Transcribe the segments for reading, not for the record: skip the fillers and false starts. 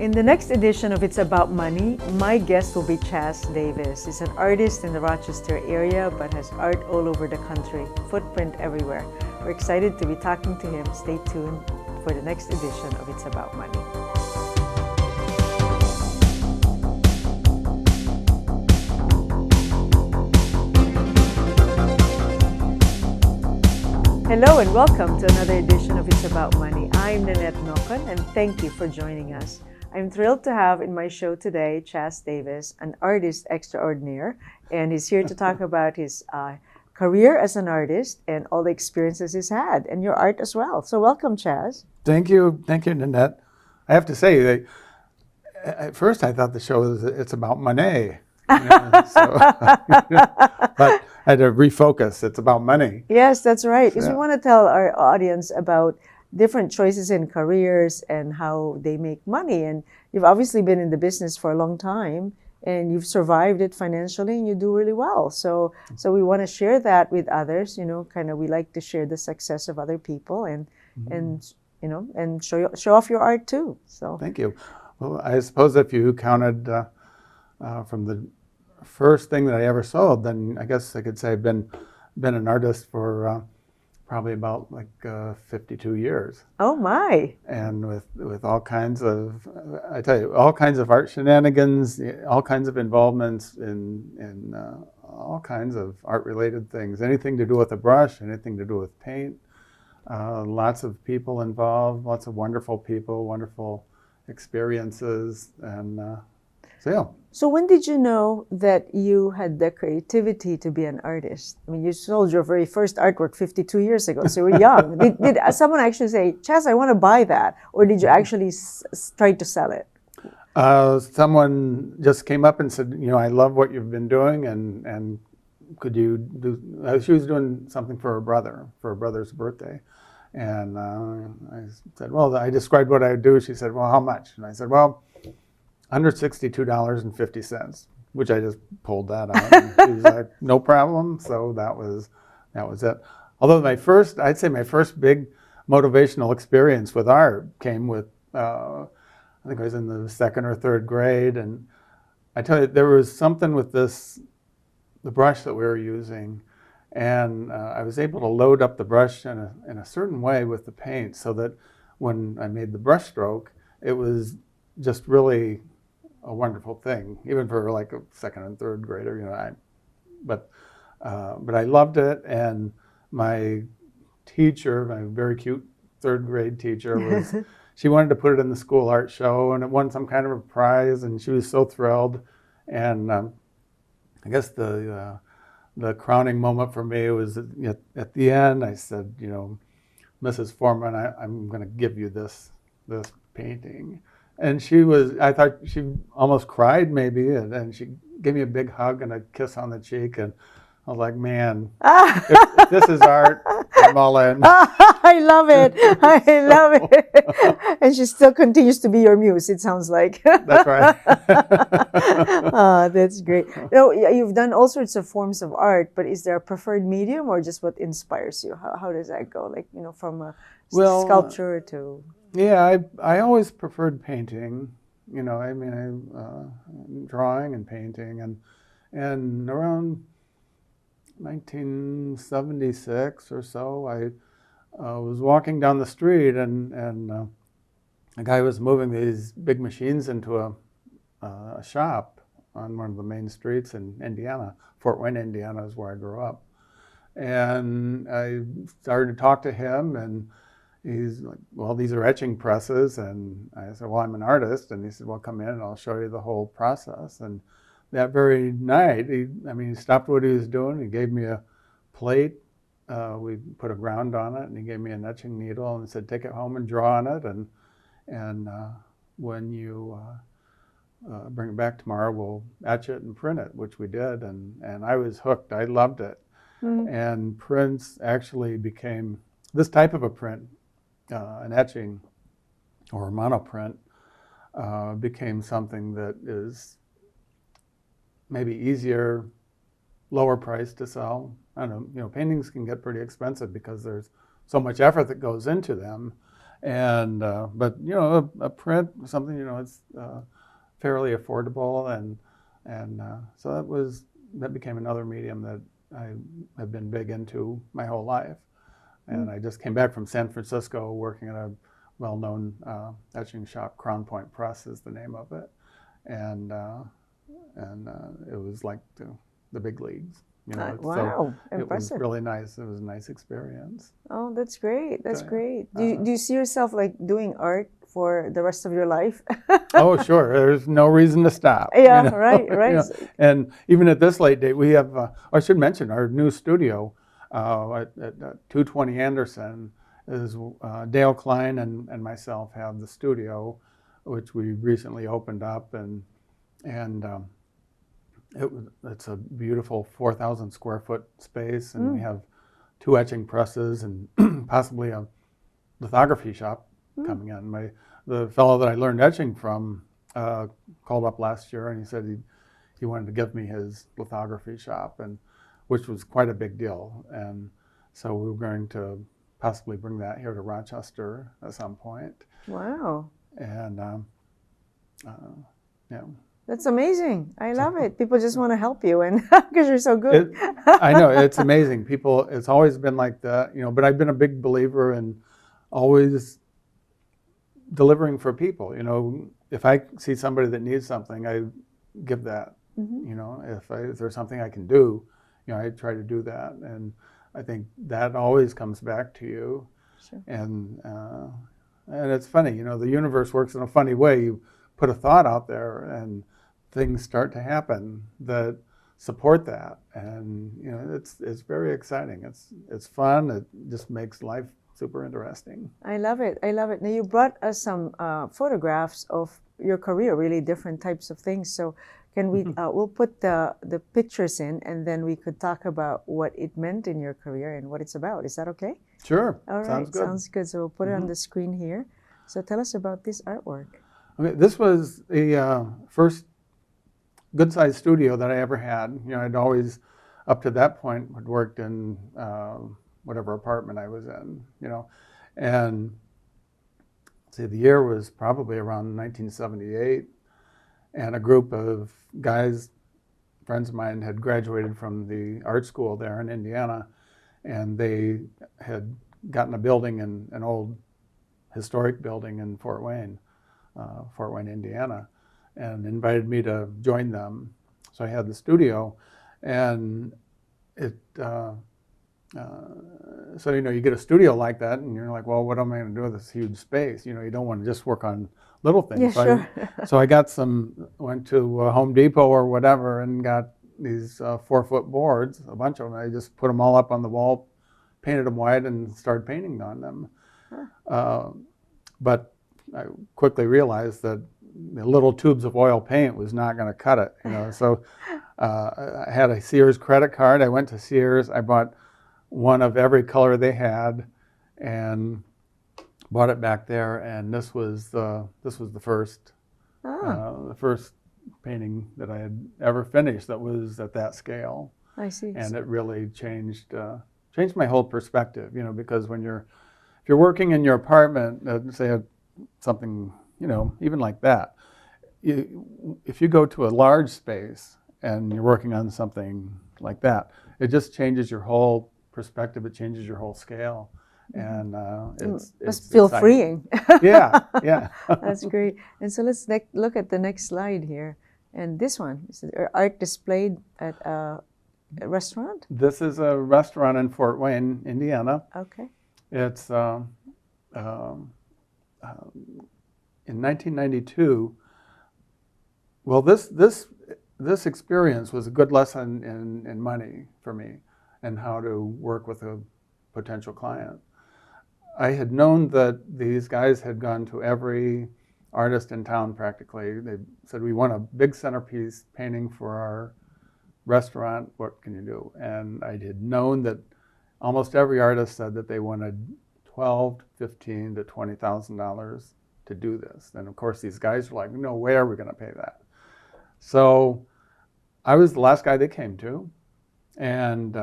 In the next edition of It's About Money, my guest will be Chas Davis. He's an artist in the Rochester area but has art all over the country, footprint everywhere. We're excited to be talking to him. Stay tuned for the next edition of It's About Money. Hello and welcome to another edition of It's About Money. I'm Nannette Nocon and thank you for joining us. I'm thrilled to have in my show today Chas Davis, an artist extraordinaire, and he's here to talk about his career as an artist and all the experiences he's had, and your art as well. So welcome, Chas. Thank you, Nannette. I have to say, at first I thought the show was It's About Money, but I had to refocus. It's about money. Yes, that's right. Because we want to tell our audience about different choices in careers and how they make money. And you've obviously been in the business for a long time and you've survived it financially and you do really well. So we want to share that with others, we like to share the success of other people and show off your art too. So thank you. Well, I suppose if you counted from the first thing that I ever sold, then I guess I could say I've been an artist for probably about 52 years. Oh my! And with all kinds of, all kinds of art shenanigans, all kinds of involvements in all kinds of art-related things. Anything to do with a brush, anything to do with paint. Lots of people involved, lots of wonderful people, wonderful experiences, and So when did you know that you had the creativity to be an artist? I mean, you sold your very first artwork 52 years ago, so you were young. Did someone actually say, Chas, I want to buy that? Or did you actually try to sell it? Someone just came up and said, I love what you've been doing, and could you do, she was doing something for her brother's birthday. And I said, well, I described what I would do. She said, well, how much? And I said, well, $162.50, which I just pulled that out. And she was like, no problem. So that was it. Although I'd say my first big motivational experience with art came with, I think I was in the second or third grade. And I tell you, there was something with the brush that we were using. And I was able to load up the brush in a certain way with the paint so that when I made the brush stroke, it was just really a wonderful thing, even for a second and third grader, but I loved it. And my teacher, my very cute third grade teacher, she wanted to put it in the school art show, and it won some kind of a prize, and she was so thrilled. And I guess the crowning moment for me was at the end. I said, Mrs. Foreman, I'm going to give you this painting. And I thought she almost cried maybe, and she gave me a big hug and a kiss on the cheek, and I was like, man, if this is art, I'm all in. I love it. I love it. And she still continues to be your muse, it sounds like. That's right. That's great. You've done all sorts of forms of art, but is there a preferred medium or just what inspires you? How does that go? From a sculpture to... Yeah, I always preferred painting, drawing and painting, and around 1976 or so, I was walking down the street, and a guy was moving these big machines into a shop on one of the main streets in Indiana. Fort Wayne, Indiana is where I grew up, and I started to talk to him, and he's like, well, these are etching presses. And I said, well, I'm an artist. And he said, well, come in and I'll show you the whole process. And that very night, he stopped what he was doing. He gave me a plate. We put a ground on it, and he gave me an etching needle and said, take it home and draw on it. And when you bring it back tomorrow, we'll etch it and print it, which we did. And I was hooked. I loved it. Mm-hmm. And prints actually became this type of a print. An etching or a monoprint became something that is maybe easier, lower price to sell. I don't know, paintings can get pretty expensive because there's so much effort that goes into them. And but you know, a print, something, you know, it's fairly affordable, and so that became another medium that I have been big into my whole life. And I just came back from San Francisco working at a well-known etching shop. Crown Point Press is the name of it, and it was like the big leagues. You know, wow, so impressive. It was really nice. It was a nice experience. Oh, that's great. That's So, great. Do you see yourself like doing art for the rest of your life? Oh, sure. There's no reason to stop. Yeah, you know? right. You know, and even at this late date, we have, I should mention, our new studio at 220 Anderson is Dale Klein and myself have the studio, which we recently opened up, and it's a beautiful 4,000 square foot space, and we have 2 etching presses and possibly a lithography shop coming in. The fellow that I learned etching from called up last year, and he said he wanted to give me his lithography shop, and which was quite a big deal. And so we were going to possibly bring that here to Rochester at some point. Wow. And yeah. That's amazing. I love it. People just want to help you, and because you're so good. I know, it's amazing. People, it's always been like that, you know, but I've been a big believer in always delivering for people. You know, if I see somebody that needs something, I give that. You know, if there's something I can do, you know, I try to do that. And I think that always comes back to you. Sure. And it's funny, you know, the universe works in a funny way. You put a thought out there and things start to happen that support that, and you know, it's very exciting. It's fun. It just makes life super interesting. I love it. I love it. Now you brought us some photographs of your career, really different types of things. So can we? We'll put the pictures in, and then we could talk about what it meant in your career and what it's about. Is that okay? Sure. All right. Sounds good. Sounds good. So we'll put it on the screen here. So tell us about this artwork. Okay, this was the first good-sized studio that I ever had. You know, I'd always, up to that point, had worked in whatever apartment I was in, you know. And see, the year was probably around 1978, and a group of guys, friends of mine, had graduated from the art school there in Indiana, and they had gotten a building in an old historic building in Fort Wayne, Indiana, and invited me to join them. So I had the studio, and it. So you know, you get a studio like that, and you're like, well, what am I going to do with this huge space? You know, you don't want to just work on little things. Yeah, so sure. So I went to Home Depot or whatever, and got these 4-foot boards, a bunch of them. I just put them all up on the wall, painted them white, and started painting on them. But I quickly realized that the little tubes of oil paint was not going to cut it, you know. So I had a Sears credit card. I went to Sears. I bought one of every color they had, and bought it back there. And this was the first painting that I had ever finished that was at that scale. I see. And it really changed my whole perspective, you know, because if you're working in your apartment, say something, you know, even like that, if you go to a large space and you're working on something like that, it just changes your whole perspective. It changes your whole scale, and it's feel exciting. freeing. Yeah. That's great. And so let's look at the next slide here. And this one is art displayed at a restaurant. This is a restaurant in Fort Wayne, Indiana. Okay. It's in 1992. Well, this experience was a good lesson in money for me and how to work with a potential client. I had known that these guys had gone to every artist in town practically. They said, we want a big centerpiece painting for our restaurant. What can you do? And I had known that almost every artist said that they wanted $12,000 to $15,000 to $20,000 to do this. And of course, these guys were like, no way are we going to pay that. So I was the last guy they came to, and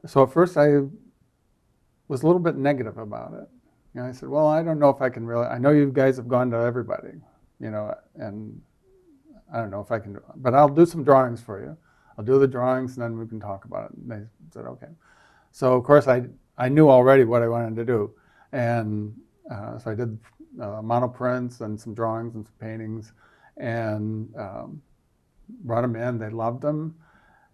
so at first I was a little bit negative about it. You know, I said, well, I don't know if I can really, I know you guys have gone to everybody, you know, and I don't know if I can, but I'll do some drawings for you. I'll do the drawings and then we can talk about it. And they said, okay. So of course I knew already what I wanted to do. And so I did monoprints and some drawings and some paintings and brought them in. They loved them.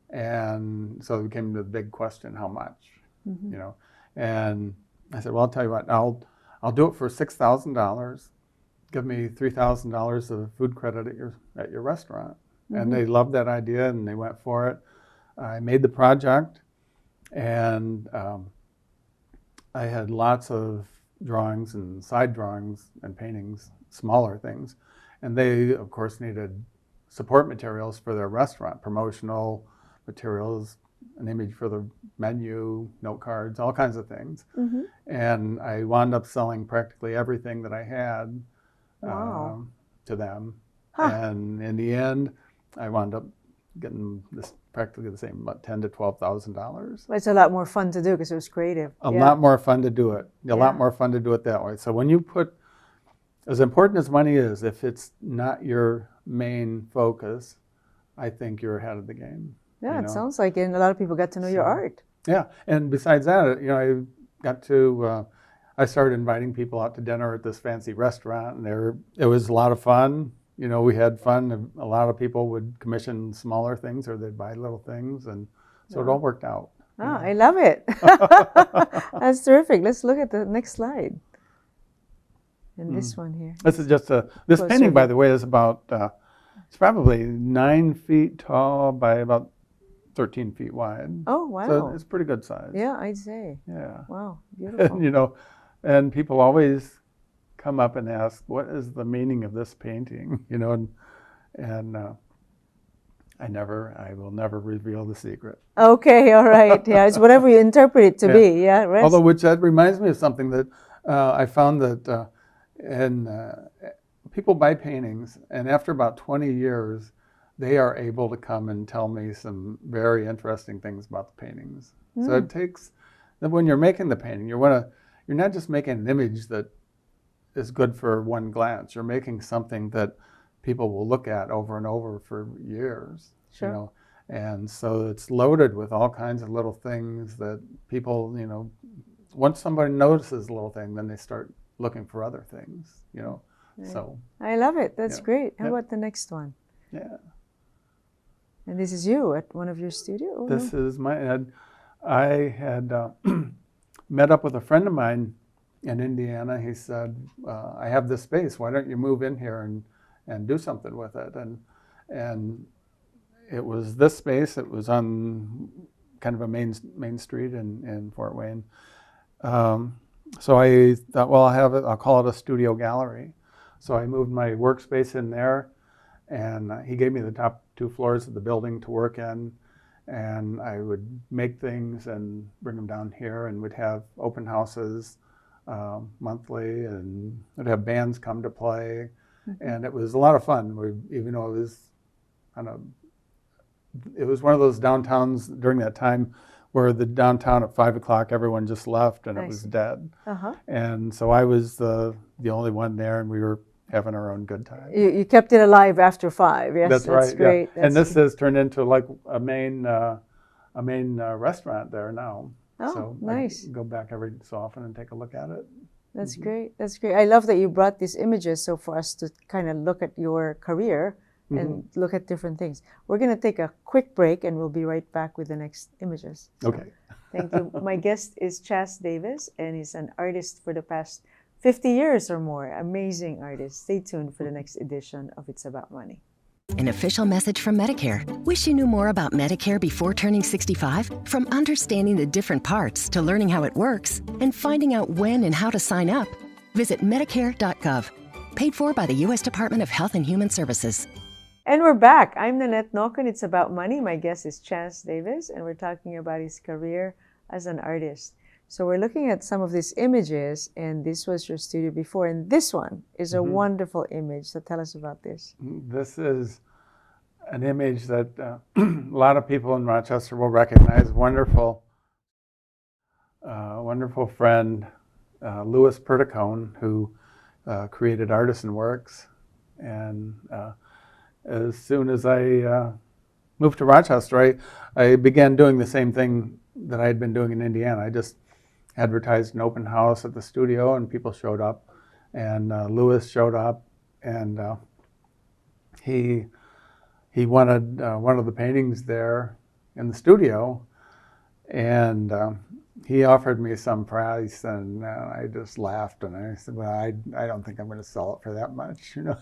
And so it became the big question, how much, you know? And I said, well, I'll tell you what, I'll do it for $6,000. Give me $3,000 of food credit at your restaurant. And they loved that idea and they went for it. I made the project and I had lots of drawings and side drawings and paintings, smaller things. And they, of course, needed support materials for their restaurant, promotional materials, an image for the menu, note cards, all kinds of things. And I wound up selling practically everything that I had to them. And in the end, I wound up getting this practically the same, about $10,000 to $12,000. It's a lot more fun to do because it was creative. A lot more fun to do it. A lot more fun to do it that way. So when you put, as important as money is, if it's not your main focus, I think you're ahead of the game. Yeah, it sounds like it. And a lot of people got to know your art. Yeah, and besides that, you know, I got to, I started inviting people out to dinner at this fancy restaurant, and it was a lot of fun. You know, we had fun. A lot of people would commission smaller things or they'd buy little things, and so it all worked out. I love it. That's terrific. Let's look at the next slide. And this one here. This is just this painting, by the way, is about, it's probably 9 feet tall by about 13 feet wide. Oh, wow. So it's pretty good size. Yeah, I'd say. Yeah. Wow, beautiful. And, you know, and people always come up and ask, what is the meaning of this painting? You know, and I will never reveal the secret. Okay, all right. Yeah, it's whatever you interpret it to be. Yeah, right. Although, which that reminds me of something that I found that people buy paintings, and after about 20 years, they are able to come and tell me some very interesting things about the paintings. So it takes, when you're making the painting, you're not just making an image that is good for one glance. You're making something that people will look at over and over for years. Sure. You know? And so it's loaded with all kinds of little things that people, you know, once somebody notices a little thing, then they start looking for other things, you know. Right. So I love it. That's great. How about the next one? Yeah. And this is you at one of your studios? This is I had met up with a friend of mine in Indiana. He said, I have this space. Why don't you move in here and do something with it? And it was this space. It was on kind of a main street in Fort Wayne. So I thought, well, I'll call it a studio gallery. So I moved my workspace in there, and he gave me the top 2 floors of the building to work in, and I would make things and bring them down here, and we'd have open houses monthly, and we'd have bands come to play, and it was a lot of fun. Even though it was one of those downtowns during that time where the downtown at 5 o'clock, everyone just left and it was dead. And so I was the only one there, and we were having our own good time. You kept it alive after 5. Yes, that's right. Great. Yeah. And this has turned into like a main restaurant there now. Oh, so nice. I go back every so often and take a look at it. That's great. That's great. I love that you brought these images so for us to kind of look at your career and look at different things. We're going to take a quick break and we'll be right back with the next images. So, okay. Thank you. My guest is Chas Davis, and he's an artist for the past 50 years or more. Amazing artist. Stay tuned for the next edition of It's About Money. An official message from Medicare. Wish you knew more about Medicare before turning 65? From understanding the different parts to learning how it works and finding out when and how to sign up, visit Medicare.gov. Paid for by the U.S. Department of Health and Human Services. And we're back. I'm Nannette Nocon. It's About Money. My guest is Chas Davis, and we're talking about his career as an artist. So we're looking at some of these images, and this was your studio before, and this one is a wonderful image. So tell us about this. This is an image that a lot of people in Rochester will recognize. Wonderful wonderful friend, Lewis Perticone, who created Artisan Works. And as soon as I moved to Rochester, I began doing the same thing that I had been doing in Indiana. I just advertised an open house at the studio, and people showed up. And Lewis showed up, and he wanted one of the paintings there in the studio, and he offered me some price, and I just laughed, and I said, well, I don't think I'm going to sell it for that much, you know.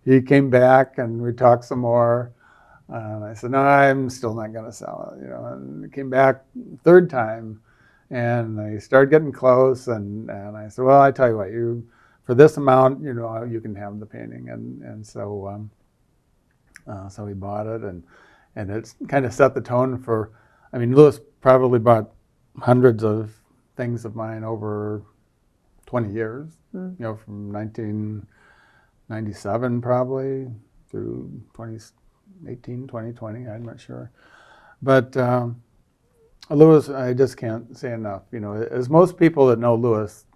He came back, and we talked some more, and I said, no, I'm still not going to sell it, you know. And he came back third time, and I started getting close, and I said, well, I tell you what, for this amount, you know, you can have the painting, and so so he bought it, and it's kind of set the tone for. I mean, Lewis probably bought hundreds of things of mine over 20 years, you know, from 1997 probably through 2018, 2020, I'm not sure. But Lewis, I just can't say enough. You know, as most people that know Lewis,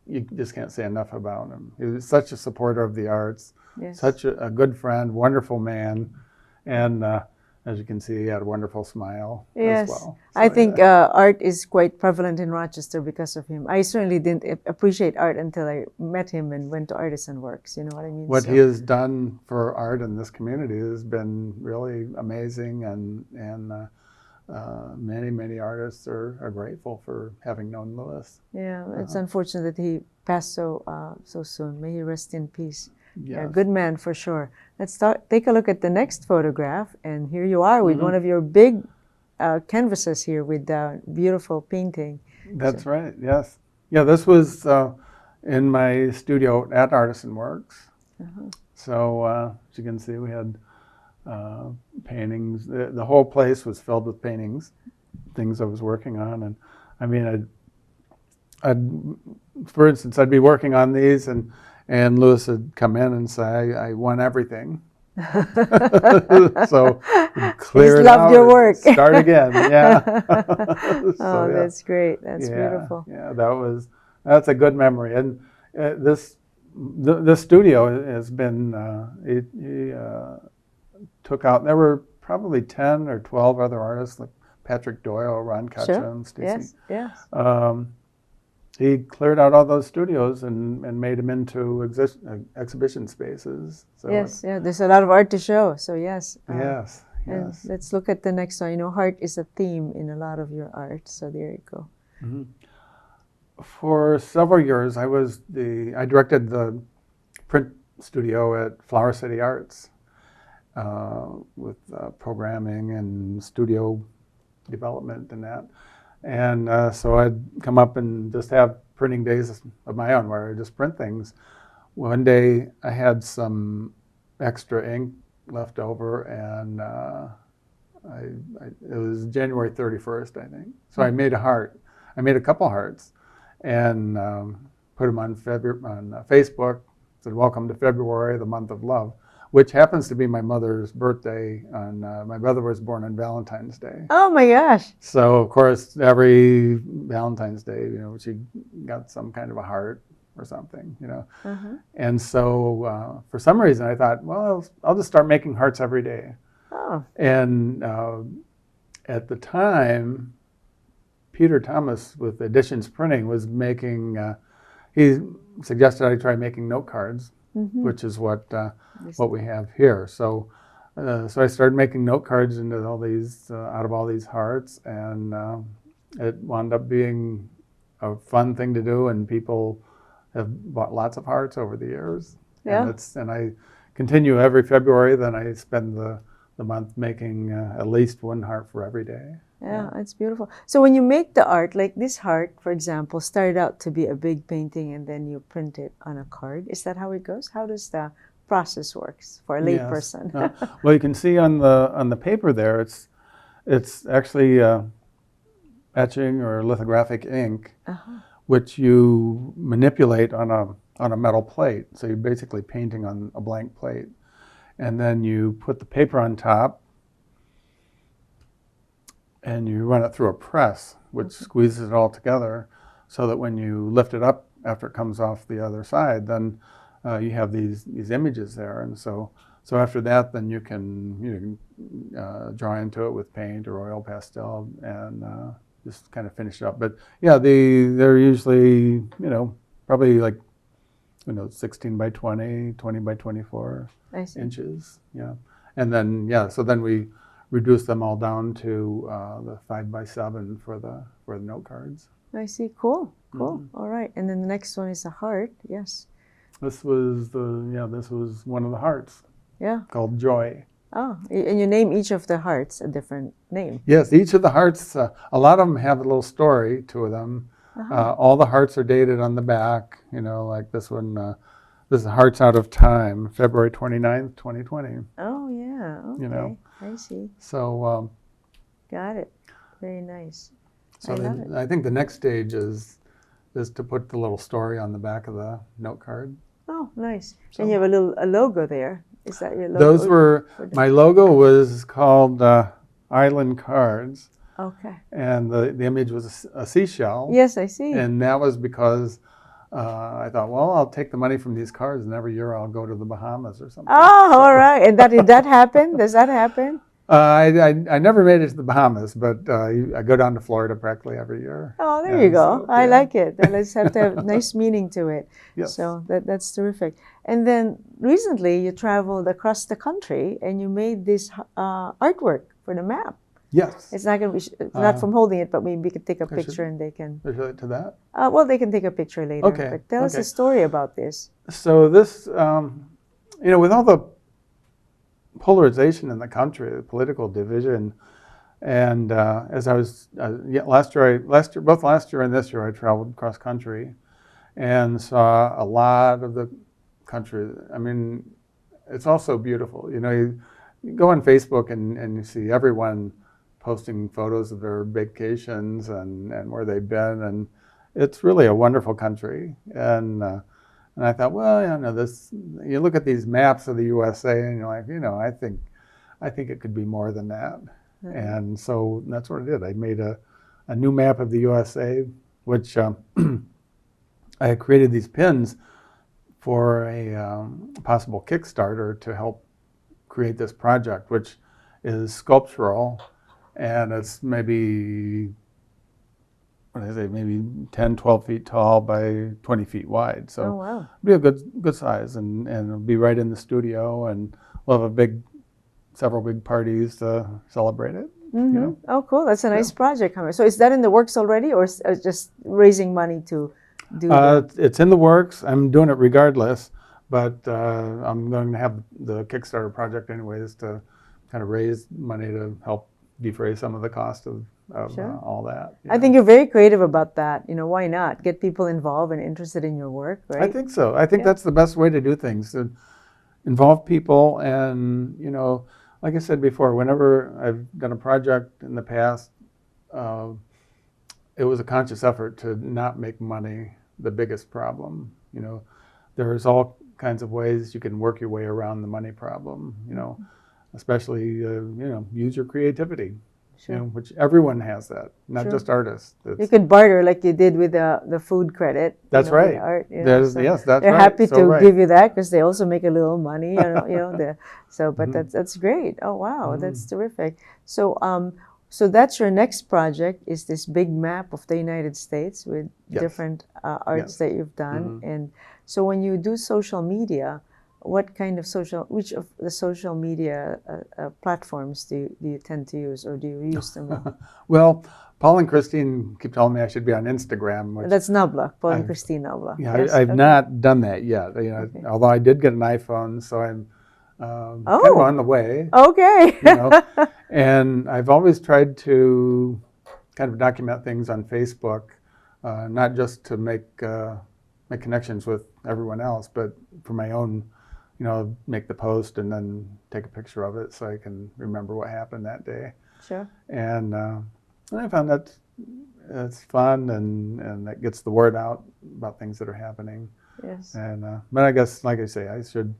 you just can't say enough about him. He was such a supporter of the arts, Yes. such a good friend, wonderful man, and as you can see, he had a wonderful smile Yes, as well. I So, think yeah. art is quite prevalent in Rochester because of him. I certainly didn't appreciate art until I met him and went to Artisan Works. You know what I mean? What So- he has done for art in this community has been really amazing, and many artists are grateful for having known Lewis. Yeah, it's unfortunate that he passed so soon. May he rest in peace. Yeah, Yes. good man for sure. Let's take a look at the next photograph, and here you are with one of your big canvases here with beautiful painting. That's right, yes. Yeah, this was in my studio at Artisan Works. So as you can see, we had paintings. The whole place was filled with paintings, things I was working on. And I mean, for instance, I'd be working on these, and Lewis would come in and say, I won everything. So clear it loved out, your work. start again, yeah. Oh, yeah. that's great. That's Yeah, beautiful. yeah, that's a good memory. And this studio has been, he took out, there were probably 10 or 12 other artists like Patrick Doyle, Ron Cutchin, Stacey. Yes. He cleared out all those studios and made them into exhibition spaces. So Yes, yeah, there's a lot of art to show. So yes. Yes, And yes. let's look at the next one. You know, heart is a theme in a lot of your art. So there you go. For several years, I directed the print studio at Flower City Arts with programming and studio development and that. And so I'd come up and just have printing days of my own where I just print things. One day I had some extra ink left over, and it was January 31st, I think. So I made a heart. I made a couple hearts and put them on Facebook. Said, "Welcome to February, the month of love," which happens to be my mother's birthday. My mother was born on Valentine's Day. Oh my gosh. So of course, every Valentine's Day, you know, she got some kind of a heart or something, you know. And so for some reason, I thought, well, I'll just start making hearts every day. Oh. And at the time, Peter Thomas with Editions Printing was making. He suggested I try making note cards, which is what we have here. So I started making note cards into all these out of all these hearts, and it wound up being a fun thing to do, and people have bought lots of hearts over the years. Yeah. And I continue every February. Then I spend the month making at least one heart for every day. Yeah, it's beautiful. So when you make the art, like this heart, for example, started out to be a big painting and then you print it on a card. Is that how it goes? How does the process works for a lay Yes. person? Well, you can see on the paper there, it's actually etching or lithographic ink, which you manipulate on a metal plate. So you're basically painting on a blank plate, and then you put the paper on top. and you run it through a press, which squeezes it all together, so that when you lift it up after it comes off the other side, then you have these images there. And so after that, then you can draw into it with paint or oil pastel and just kind of finish it up. But yeah, they're usually probably like 16 by 20, 20 by 24 inches. Yeah, and then so then we reduce them all down to the 5 by 7 for the note cards. I see. Cool. All right. And then the next one is a heart. Yes. This was one of the hearts. Yeah. Called Joy. Oh, and you name each of the hearts a different name. Yes, each of the hearts. A lot of them have a little story to them. All the hearts are dated on the back. Like this one. This is Hearts Out of Time, February 29th, 2020. Oh yeah. Okay. I see. So. Got it. Very nice. So I love it. I think the next stage is to put the little story on the back of the note card. Oh, nice. So, and you have a logo there. Is that your logo? Those were, my logo was called Island Cards. Okay. And the image was a seashell. Yes, I see. And that was because I thought, well, I'll take the money from these cards and every year I'll go to the Bahamas or something. Oh, all right. And did that happen? Does that happen? I never made it to the Bahamas, but I go down to Florida practically every year. Oh, there you go. So, I like it. Let's have to have nice meaning to it. Yes. So that's terrific. And then recently you traveled across the country and you made this artwork for the map. Yes. It's not going to be not from holding it, but maybe we could take a picture and they can. Show it to that. Well, they can take a picture later. Okay. But tell us a story about this. So this, with all the polarization in the country, the political division, and as I was last year and this year, I traveled cross country, and saw a lot of the country. I mean, it's all so beautiful. You go on Facebook and you see everyone posting photos of their vacations and where they've been, and it's really a wonderful country. And I thought, well, this. You look at these maps of the USA, and you're like, I think it could be more than that. Mm-hmm. And so that's what I did. I made a new map of the USA, which I had created these pins for a possible Kickstarter to help create this project, which is sculptural, and it's maybe 10, 12 feet tall by 20 feet wide. So it'll be a good size, and it'll be right in the studio, and we'll have several big parties to celebrate it. Mm-hmm. Oh, cool. That's a nice project coming. So is that in the works already, or just raising money to do It's in the works. I'm doing it regardless, but I'm going to have the Kickstarter project anyways to kind of raise money to help defray some of the cost of Sure. All that. I think you're very creative about that. Why not? Get people involved and interested in your work, right? I think so. I think that's the best way to do things, to involve people. And, like I said before, whenever I've done a project in the past, it was a conscious effort to not make money the biggest problem. There's all kinds of ways you can work your way around the money problem, especially, use your creativity. Sure. Which everyone has that, not Sure. just artists. You could barter like you did with the food credit. That's right. Art, Yes, that's right. They're happy So to right. give you that because they also make a little money. But Mm-hmm. that's great. Oh wow, that's terrific. So so that's your next project, is this big map of the United States with different arts that you've done. Mm-hmm. And so when you do social media, which of the social media platforms do you tend to use, or do you use them? Well, Paul and Christine keep telling me I should be on Instagram. Which That's Nabla, Paul and Christine Nabla. Yeah, Yes? I've Okay. not done that yet. Although I did get an iPhone, so I'm kind of on the way. Okay. And I've always tried to kind of document things on Facebook, not just to make connections with everyone else, but for my own. Make the post and then take a picture of it so I can remember what happened that day. Sure. And I found that's fun and that gets the word out about things that are happening. Yes. And but I guess, like I say, I should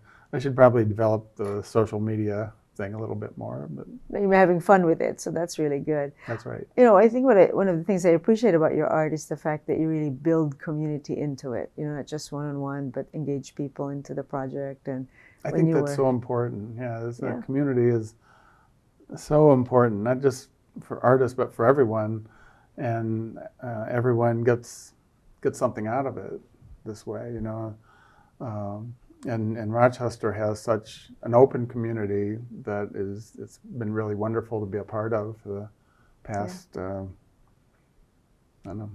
probably develop the social media thing a little bit more. But You're having fun with it, so that's really good. that's right. I think one of the things I appreciate about your art is the fact that you really build community into it. Not just one-on-one, but engage people into the project. And I think that's so important. Yeah, the community is so important, not just for artists, but for everyone. And everyone gets something out of it this way, And Rochester has such an open community that it's been really wonderful to be a part of for the past, I don't know,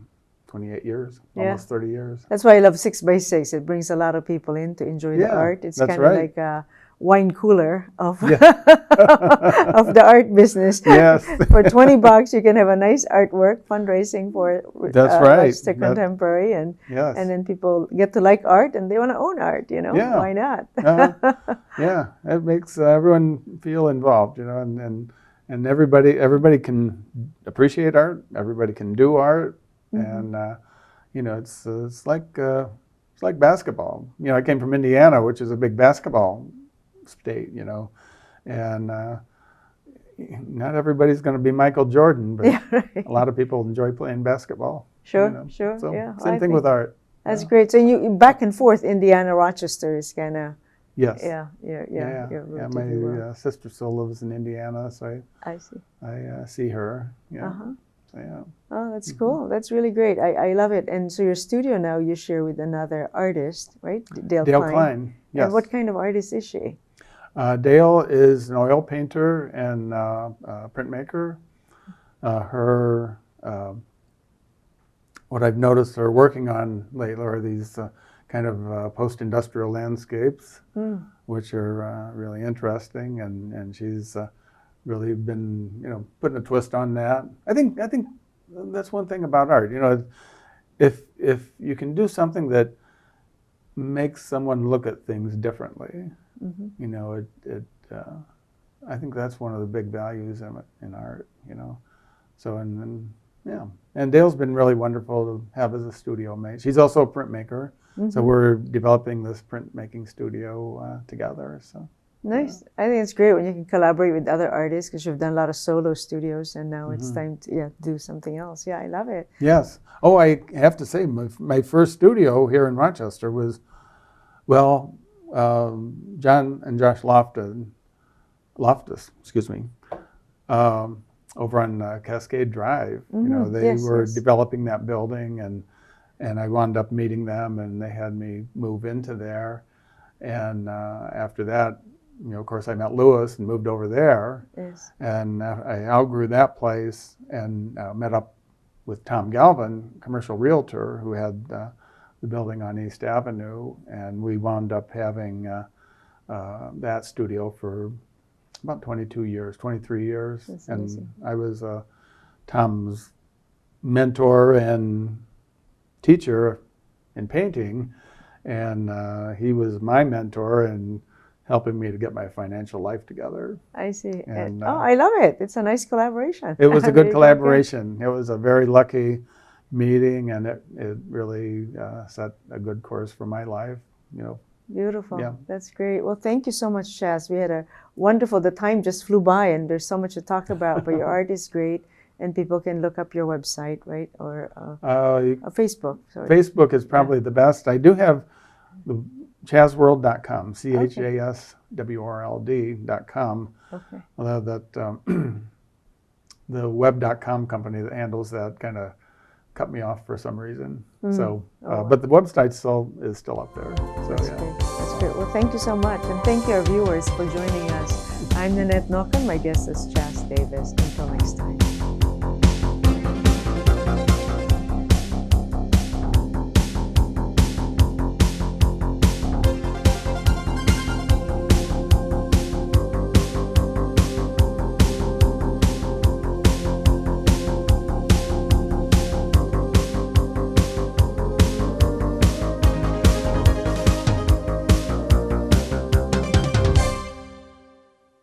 28 years, almost 30 years. That's why I love 6x6. It brings a lot of people in to enjoy the art. It's kind of like a wine cooler of of the art business. Yes. For $20, you can have a nice artwork fundraising for Rochester Contemporary, and then people get to like art and they want to own art. Why not? Yeah, it makes everyone feel involved. And everybody can appreciate art. Everybody can do art. And it's like basketball. I came from Indiana, which is a big basketball state. And not everybody's going to be Michael Jordan, but a lot of people enjoy playing basketball. Sure. So yeah. same thing with art. That's great. So you back and forth, Indiana, Rochester is kind of. Yes. Yeah. My sister still lives in Indiana, so I see. I see her. So, Oh, that's cool. That's really great. I love it. And so your studio now you share with another artist, right? Dale Klein. Yes. And what kind of artist is she? Dale is an oil painter and printmaker. What I've noticed her working on lately are these kind of post-industrial landscapes, which are really interesting, and she's really been, putting a twist on that. I think that's one thing about art. If you can do something that makes someone look at things differently, I think that's one of the big values in art. So and Dale's been really wonderful to have as a studio mate. She's also a printmaker, so we're developing this printmaking studio together. So. Nice. I think it's great when you can collaborate with other artists, because you've done a lot of solo studios and now it's time to do something else. Yeah, I love it. Yes. Oh, I have to say, my first studio here in Rochester was, John and Josh Loftus, over on Cascade Drive. They were developing that building, and I wound up meeting them, and they had me move into there. And after that, of course, I met Lewis and moved over there. Yes. And I outgrew that place and met up with Tom Galvin, commercial realtor, who had the building on East Avenue. And we wound up having that studio for about 23 years. That's and amazing. I was Tom's mentor and teacher in painting. And he was my mentor in helping me to get my financial life together. I see. And, I love it. It's a nice collaboration. It was a good collaboration. It was a very lucky meeting, and it really set a good course for my life. Beautiful. Yeah. That's great. Well, thank you so much, Chaz. We had the time just flew by, and there's so much to talk about, but your art is great. And people can look up your website, right? Or Facebook. Sorry. Facebook is probably the best. I do have the chazworld.com, chaswrld.com. Okay. Although the web.com company that handles that kind of cut me off for some reason. So, but the website is still up there. So That's great. That's great. Well, thank you so much, and thank you, our viewers, for joining us. I'm Nannette Nocon. My guest is Chaz Davis. Until next time.